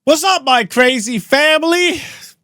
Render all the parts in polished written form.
What's up, my crazy family?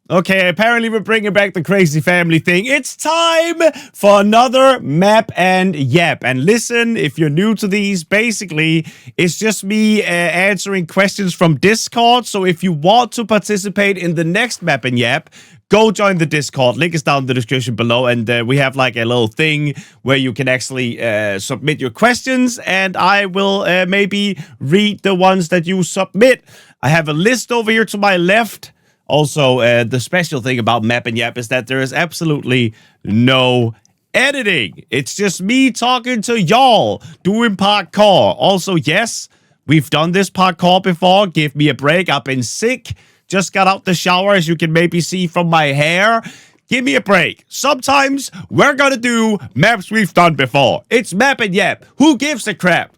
Okay, apparently we're bringing back the crazy family thing. It's time for another map and yap. And listen, if you're new to these, basically, it's just me answering questions from Discord. So if you want to participate in the next map and yap, go join the Discord. Link is down in the description below. And we have like a little thing where you can actually submit your questions. And I will maybe read the ones that you submit. I have a list over here to my left. Also, the special thing about Map and Yap is that there is absolutely no editing. It's just me talking to y'all, doing parkour. Also, yes, we've done this parkour before. Give me a break. I've been sick. Just got out the shower, as you can maybe see from my hair. Give me a break. Sometimes we're gonna do maps we've done before. It's Map and Yap. Who gives a crap?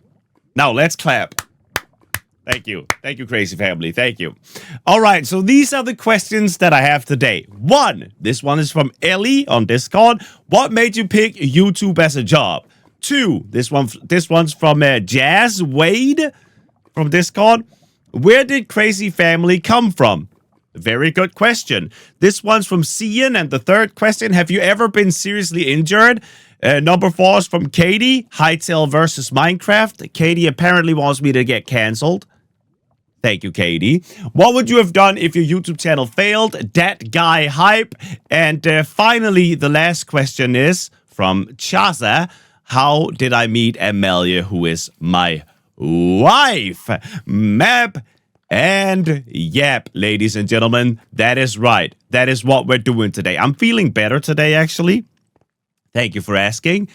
Now, let's clap. Thank you. Thank you, Crazy Family. Thank you. All right, so these are the questions that I have today. This one is from Ellie on Discord. What made you pick YouTube as a job? 2, this one's from Jazz Wade from Discord. Where did Crazy Family come from? Very good question. This one's from Cian, and the third question, have you ever been seriously injured? Number 4 is from Katie, Hytale versus Minecraft. Katie apparently wants me to get cancelled. Thank you, Katie. What would you have done if your YouTube channel failed? That guy hype. And finally, the last question is from Chaza. How did I meet Amalie, who is my wife? Map and yap, ladies and gentlemen. That is right. That is what we're doing today. I'm feeling better today, actually. Thank you for asking.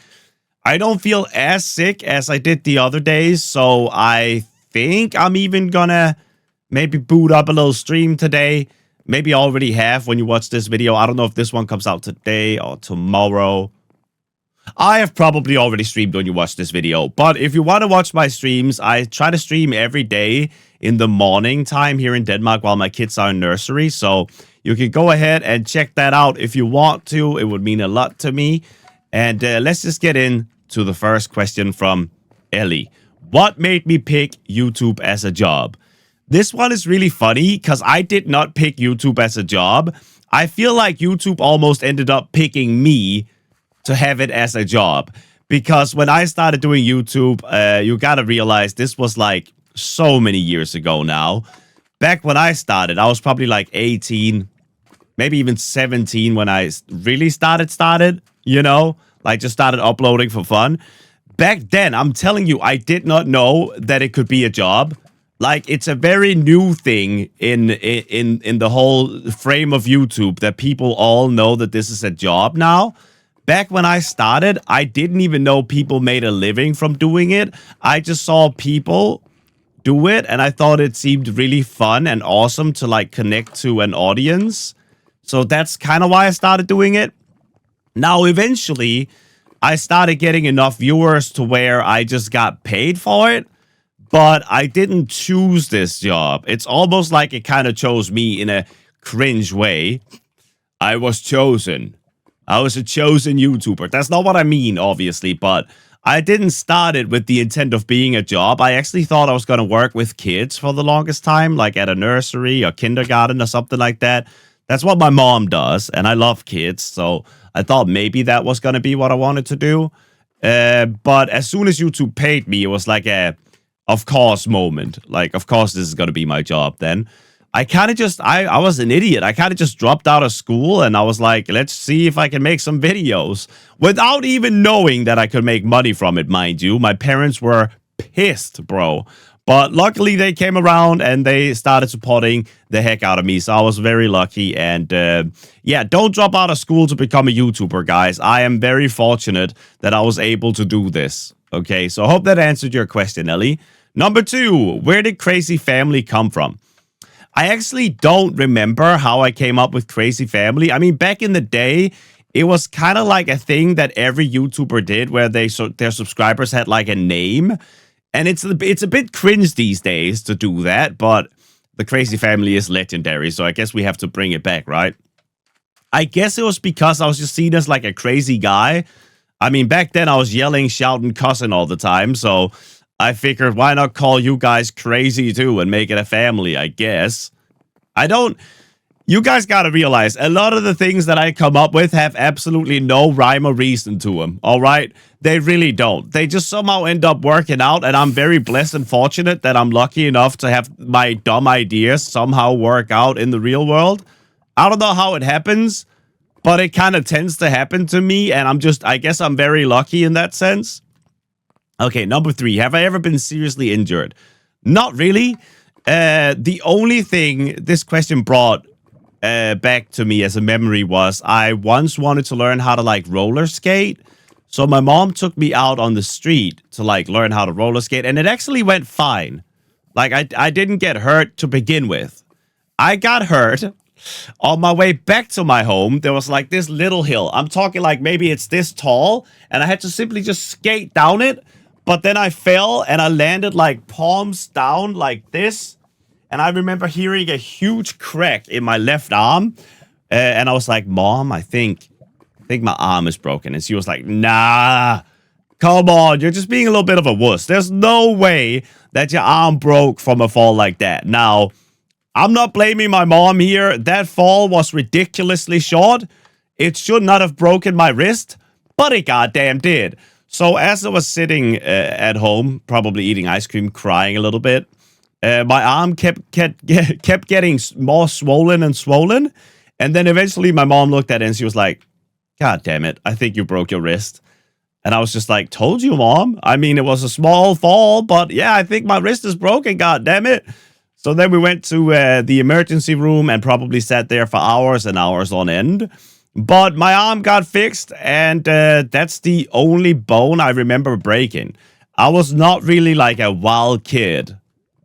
I don't feel as sick as I did the other days, so I think I'm even gonna maybe boot up a little stream today. Maybe I already have when you watch this video. I don't know if this one comes out today or tomorrow. I have probably already streamed when you watch this video. But if you want to watch my streams, I try to stream every day in the morning time here in Denmark while my kids are in nursery. So you can go ahead and check that out if you want to. It would mean a lot to me. And let's just get into the first question from Ellie. What made me pick YouTube as a job? This one is really funny because I did not pick YouTube as a job. I feel like YouTube almost ended up picking me to have it as a job. Because when I started doing YouTube, you gotta realize this was like so many years ago now. Back when I started, I was probably like 18, maybe even 17 when I really started, you know? Like just started uploading for fun. Back then, I'm telling you, I did not know that it could be a job. Like, it's a very new thing in the whole frame of YouTube that people all know that this is a job now. Back when I started, I didn't even know people made a living from doing it. I just saw people do it, and I thought it seemed really fun and awesome to, like, connect to an audience. So that's kind of why I started doing it. Now, eventually, I started getting enough viewers to where I just got paid for it, but I didn't choose this job. It's almost like it kind of chose me in a cringe way. I was chosen. I was a chosen YouTuber. That's not what I mean, obviously, but I didn't start it with the intent of being a job. I actually thought I was going to work with kids for the longest time, like at a nursery or kindergarten or something like that. That's what my mom does, and I love kids, so I thought maybe that was going to be what I wanted to do. But as soon as YouTube paid me, it was like a, of course, moment. Like, of course, this is going to be my job then. I kind of just, I was an idiot. I kind of just dropped out of school, and I was like, let's see if I can make some videos. Without even knowing that I could make money from it, mind you. My parents were pissed, bro. But luckily, they came around and they started supporting the heck out of me. So I was very lucky. And yeah, don't drop out of school to become a YouTuber, guys. I am very fortunate that I was able to do this. Okay, so I hope that answered your question, Ellie. Number 2, where did Crazy Family come from? I actually don't remember how I came up with Crazy Family. I mean, back in the day, it was kind of like a thing that every YouTuber did where their subscribers had like a name. And it's a bit cringe these days to do that, but the Crazy Family is legendary, so I guess we have to bring it back, right? I guess it was because I was just seen as like a crazy guy. I mean, back then I was yelling, shouting, cussing all the time, so I figured why not call you guys crazy too and make it a family, I guess. I don't. You guys gotta realize, a lot of the things that I come up with have absolutely no rhyme or reason to them, alright? They really don't. They just somehow end up working out, and I'm very blessed and fortunate that I'm lucky enough to have my dumb ideas somehow work out in the real world. I don't know how it happens, but it kind of tends to happen to me, and I guess I'm very lucky in that sense. Okay, number 3. Have I ever been seriously injured? Not really. The only thing this question brought back to me as a memory was I once wanted to learn how to like roller skate. So my mom took me out on the street to like learn how to roller skate, and it actually went fine. Like I didn't get hurt to begin with. I got hurt on my way back to my home. There was like this little hill. I'm talking like maybe it's this tall, and I had to simply just skate down it. But then I fell and I landed like palms down like this. And I remember hearing a huge crack in my left arm. And I was like, Mom, I think my arm is broken. And she was like, nah, come on. You're just being a little bit of a wuss. There's no way that your arm broke from a fall like that. Now, I'm not blaming my mom here. That fall was ridiculously short. It should not have broken my wrist, but it goddamn did. So as I was sitting at home, probably eating ice cream, crying a little bit, my arm kept getting more swollen and swollen. And then eventually my mom looked at it and she was like, God damn it, I think you broke your wrist. And I was just like, told you, Mom. I mean, it was a small fall, but yeah, I think my wrist is broken, god damn it. So then we went to the emergency room and probably sat there for hours and hours on end. But my arm got fixed, and that's the only bone I remember breaking. I was not really like a wild kid.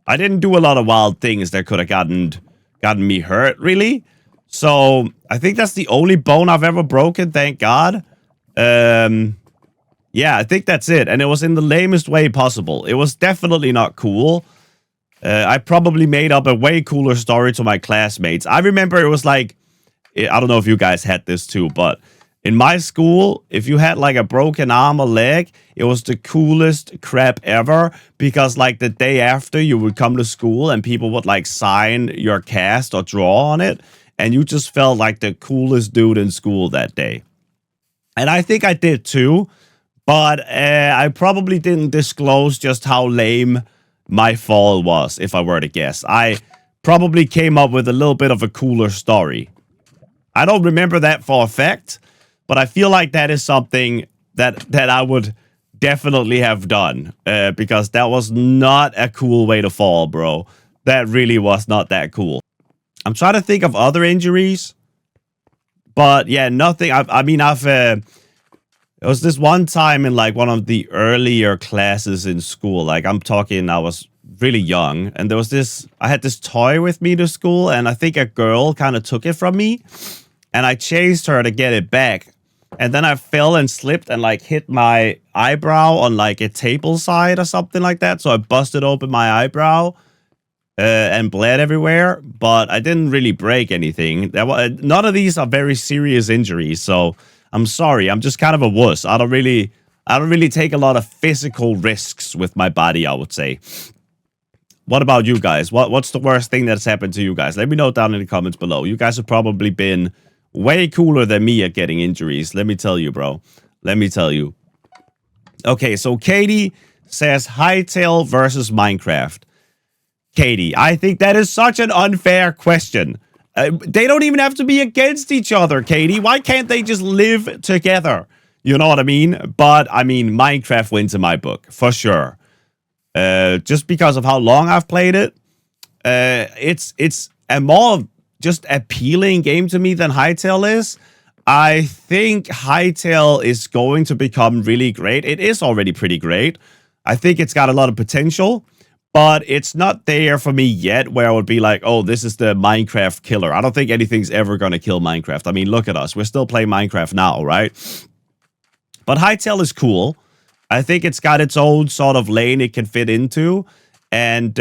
I didn't do a lot of wild things that could have gotten me hurt, really. So I think that's the only bone I've ever broken, thank God. Yeah, I think that's it. And it was in the lamest way possible. It was definitely not cool. I probably made up a way cooler story to my classmates. I remember it was like, I don't know if you guys had this too, but in my school, if you had like a broken arm or leg, it was the coolest crap ever, because like the day after you would come to school and people would like sign your cast or draw on it, and you just felt like the coolest dude in school that day. And I think I did too, but I probably didn't disclose just how lame my fall was, if I were to guess. I probably came up with a little bit of a cooler story. I don't remember that for a fact, but I feel like that is something that I would definitely have done, because that was not a cool way to fall, bro. That really was not that cool. I'm trying to think of other injuries, but yeah, nothing. It was this one time in like one of the earlier classes in school. Like I'm talking, I was really young, and I had this toy with me to school, and I think a girl kind of took it from me. And I chased her to get it back. And then I fell and slipped and like hit my eyebrow on like a table side or something like that. So I busted open my eyebrow and bled everywhere. But I didn't really break anything. None of these are very serious injuries. So I'm sorry. I'm just kind of a wuss. I don't really take a lot of physical risks with my body, I would say. What about you guys? What's the worst thing that's happened to you guys? Let me know down in the comments below. You guys have probably been way cooler than me at getting injuries. Let me tell you, bro. Let me tell you. Okay, so Katie says Hytale versus Minecraft. Katie, I think that is such an unfair question. They don't even have to be against each other, Katie. Why can't they just live together? You know what I mean? But, I mean, Minecraft wins in my book, for sure. Just because of how long I've played it. It's a more just appealing game to me than Hytale is. I think Hytale is going to become really great. It is already pretty great. I think it's got a lot of potential, but it's not there for me yet where I would be like, oh, this is the Minecraft killer. I don't think anything's ever going to kill Minecraft. I mean, look at us. We're still playing Minecraft now, right? But Hytale is cool. I think it's got its own sort of lane it can fit into. And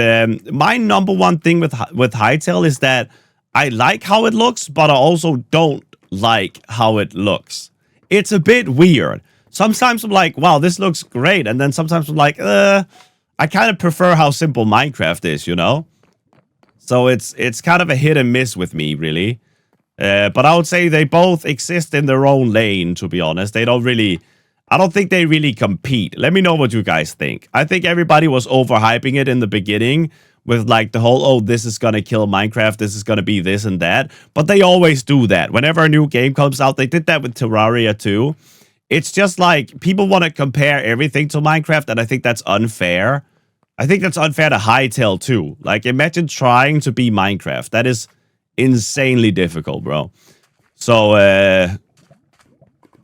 my number one thing with Hytale is that I like how it looks, but I also don't like how it looks. It's a bit weird. Sometimes I'm like, wow, this looks great. And then sometimes I'm like, I kind of prefer how simple Minecraft is, you know? So it's kind of a hit and miss with me, really. But I would say they both exist in their own lane, to be honest. They don't really... I don't think they really compete. Let me know what you guys think. I think everybody was overhyping it in the beginning with like the whole, oh, this is gonna kill Minecraft, this is gonna be this and that. But they always do that. Whenever a new game comes out, they did that with Terraria too. It's just like people want to compare everything to Minecraft, and I think that's unfair. I think that's unfair to Hytale too. Like, imagine trying to be Minecraft. That is insanely difficult, bro. So,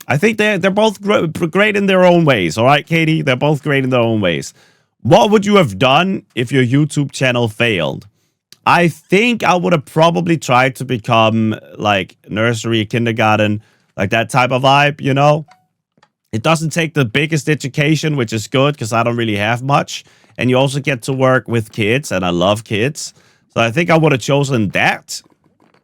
I think they're both great in their own ways. All right, Katie? They're both great in their own ways. What would you have done if your YouTube channel failed? I think I would have probably tried to become, like, nursery, kindergarten, like that type of vibe, you know? It doesn't take the biggest education, which is good, because I don't really have much. And you also get to work with kids, and I love kids. So I think I would have chosen that.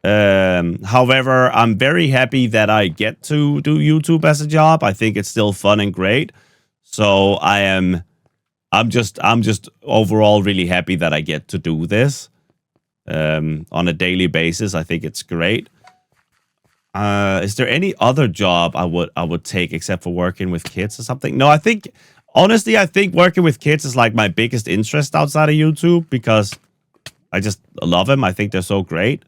However, I'm very happy that I get to do YouTube as a job. I think it's still fun and great. So I'm just overall really happy that I get to do this on a daily basis. I think it's great. Is there any other job I would take except for working with kids or something? No, I think honestly, I think working with kids is like my biggest interest outside of YouTube because I just love them. I think they're so great.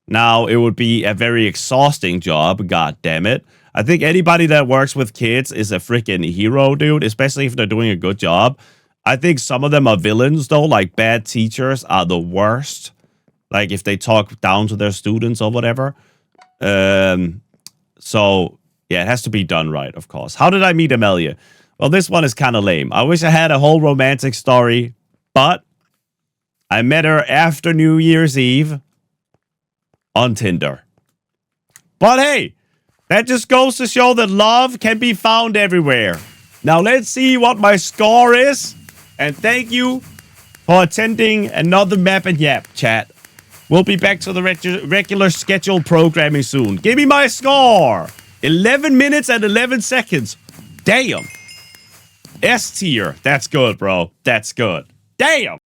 Now it would be a very exhausting job, god damn it. I think anybody that works with kids is a freaking hero, dude, especially if they're doing a good job. I think some of them are villains though, like bad teachers are the worst. Like if they talk down to their students or whatever. So yeah, it has to be done right, of course. How did I meet Amalie? Well, this one is kind of lame. I wish I had a whole romantic story, but I met her after New Year's Eve on Tinder. But hey, that just goes to show that love can be found everywhere. Now let's see what my score is. And thank you for attending another Map and Yap chat. We'll be back to the regular scheduled programming soon. Give me my score. 11 minutes and 11 seconds. Damn. S tier. That's good, bro. That's good. Damn.